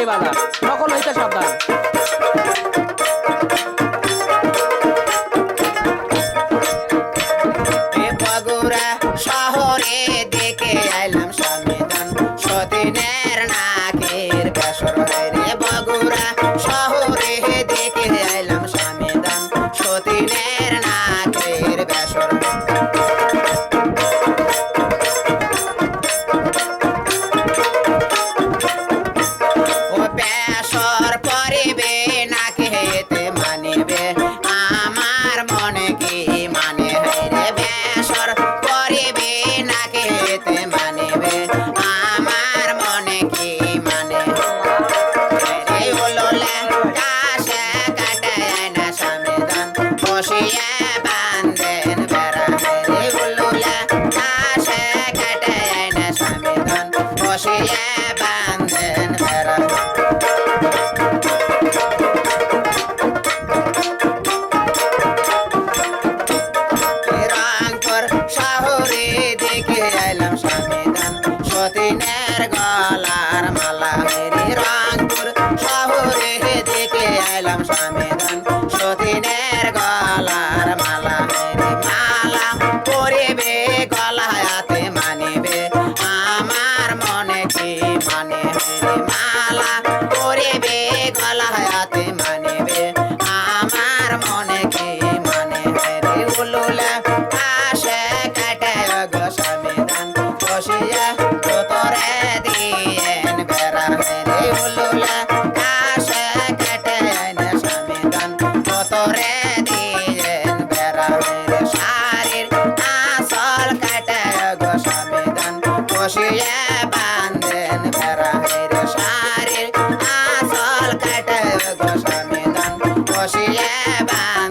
তালি বাজা, সকল হইতে সাবধান। বগুড়া শহরে দেখে আইলাম স্বামীদান সতীনের নাকের বেসর রে। বগুড়া শহরে দেখে আইলাম স্বামীদান সতীনের নাকের বেসর। ও বেসর করিবে নাকে হেতে মানিবে আমার মনে কি মানে রে। বেসর করিবে নাকে হেতে মানিবে আমার মনে কি মানে রে। ওলোলে কাশে কাটে না স্বামীদান বসিয়ে বান্ধেন বেড়া রে। ওলোলে কাশে কাটে না স্বামীদান বসিয়ে বান্ধেন বেড়া। রংপুর শহরে দেখে আইলাম স্বামীদান সতীনের গলার মালা রে। রংপুর শহরে দেখে আইলাম স্বামীদান সতীনের গলার মালা রে। মালা পরিবে গলায়াতে মানিবে আমার মনে কি মানে রে। মালা পরিবে গলায়াতে মানিবে আমার মনে কি মানে রে। উলুলা আসে কাটে গো স্বামীদান বসিয়া তোরে দিয়েন বেড়া রে। উলুলা আসে কাটে না স্বামীদান তোরে দিয়েন বেড়া রে। শাড়ির আসল কাটে গো স্বামীদান বসিয়া বান্ধেন বেড়া রে। শাড়ির আসল কাটে গো স্বামীদান বসিয়া বান্ধেন